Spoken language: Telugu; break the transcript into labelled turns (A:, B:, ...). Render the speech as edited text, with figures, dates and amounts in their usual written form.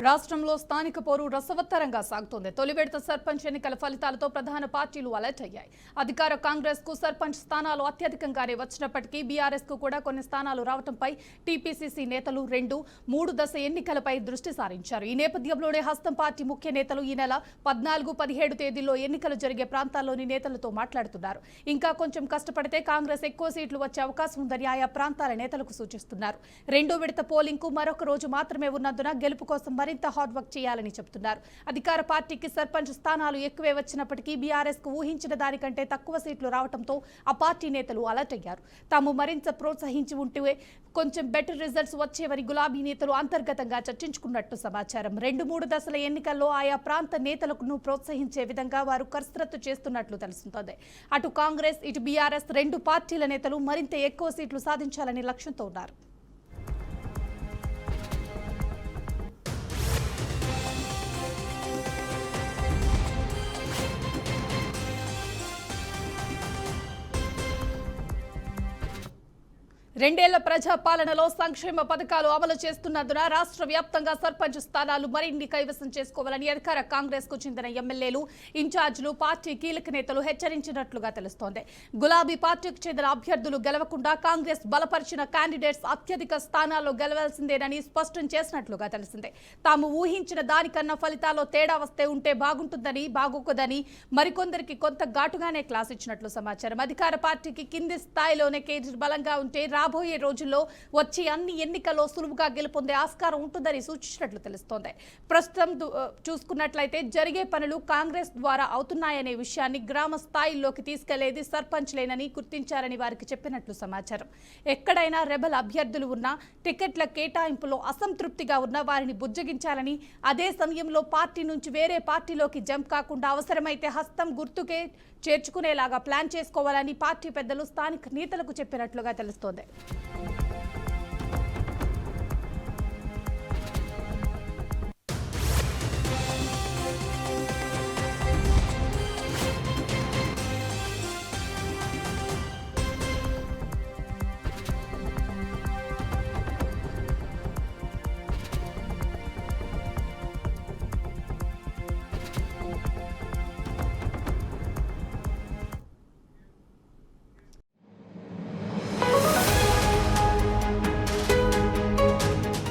A: రాష్ట్రంలో స్థానిక పోరు రసవత్తరంగా సాగుతోంది. తొలి విడత సర్పంచ్ ఎన్నికల ఫలితాలతో ప్రధాన పార్టీలు అలర్ట్ అయ్యాయి. అధికార కాంగ్రెస్ కు సర్పంచ్ స్థానాలు అత్యధికంగానే వచ్చినప్పటికీ బీఆర్ఎస్ కు కూడా కొన్ని స్థానాలు రావడంపై టీపీసీసీ నేతలు 2-3 దశ ఎన్నికలపై దృష్టి సారించారు. ఈ నేపథ్యంలోనే హస్తం పార్టీ ముఖ్య నేతలు ఈ నెల 14-17 తేదీల్లో ఎన్నికలు జరిగే ప్రాంతాల్లోని నేతలతో మాట్లాడుతున్నారు. ఇంకా కొంచెం కష్టపడితే కాంగ్రెస్ ఎక్కువ సీట్లు వచ్చే అవకాశం ఉందని ఆయా ప్రాంతాల నేతలకు సూచిస్తున్నారు. రెండో విడత పోలింగ్ కు మరొక రోజు మాత్రమే ఉన్నందున గెలుపు కోసం మరింత హార్డ్ వర్క్ చేయాలని చెబుతున్నారు. అధికార పార్టీకి సర్పంచ్ స్థానాలు ఎక్కువే వచ్చినప్పటికీ బీఆర్ఎస్ కు ఊహించిన దానికంటే తక్కువ సీట్లు రావడంతో ఆ పార్టీ నేతలు అలర్ట్ అయ్యారు. తాము మరింత ప్రోత్సహించి ఉంటే కొంచెం బెటర్ రిజల్ట్స్ వచ్చేవని గులాబీ నేతలు అంతర్గతంగా చర్చించుకున్నట్టు సమాచారం. 2-3 దశల ఎన్నికల్లో ఆయా ప్రాంత నేతలను ప్రోత్సహించే విధంగా వారు కసరత్తు చేస్తున్నట్లు తెలుస్తుంది. అటు కాంగ్రెస్ ఇటు బీఆర్ఎస్ రెండు పార్టీల నేతలు మరింత ఎక్కువ సీట్లు సాధించాలని లక్ష్యంతో ఉన్నారు. రెండేళ్ల ప్రజాపాలనలో సంక్షేమ పథకాలు అమలు చేస్తున్నందున రాష్ట్ర వ్యాప్తంగా సర్పంచ్ స్థానాలు మరిన్ని కైవసం చేసుకోవాలని అధికార కాంగ్రెస్ కు చెందిన ఎమ్మెల్యేలు, ఇన్ఛార్జీలు, పార్టీ కీలక నేతలు హెచ్చరించినట్లుగా తెలుస్తోంది. గులాబీ పార్టీకి చెందిన అభ్యర్థులు గెలవకుండా కాంగ్రెస్ బలపరిచిన క్యాండిడేట్స్ అత్యధిక స్థానాల్లో గెలవాల్సిందేనని స్పష్టం చేసినట్లుగా తెలిసింది. తాము ఊహించిన దానికన్నా ఫలితాల్లో తేడా వస్తే ఉంటే బాగోదని మరికొందరికి కొంత ఘాటుగానే క్లాస్ ఇచ్చినట్లు సమాచారం. అధికార పార్టీకి కింది స్థాయిలోనే కేడర్ బలంగా ఉంటే రాబోయే రోజుల్లో వచ్చే అన్ని ఎన్నికల్లో సులువుగా గెలుపొందే ఆస్కారం ఉంటుందని సూచించినట్లు తెలుస్తోంది. ప్రస్తుతం చూసుకున్నట్లయితే జరిగే పనులు కాంగ్రెస్ ద్వారా అవుతున్నాయనే విషయాన్ని గ్రామ స్థాయిలోకి తీసుకెళ్లేది సర్పంచ్లేనని గుర్తించారని వారికి చెప్పినట్లు సమాచారం. ఎక్కడైనా రెబల్ అభ్యర్థులు ఉన్నా, టికెట్ల కేటాయింపులో అసంతృప్తిగా ఉన్న వారిని బుజ్జగించాలని, అదే సమయంలో పార్టీ నుంచి వేరే పార్టీలోకి జంప్ కాకుండా అవసరమైతే హస్తం గుర్తుకే చేర్చుకునేలాగా ప్లాన్ చేసుకోవాలని పార్టీ పెద్దలు స్థానిక నేతలకు చెప్పినట్లుగా తెలుస్తోంది.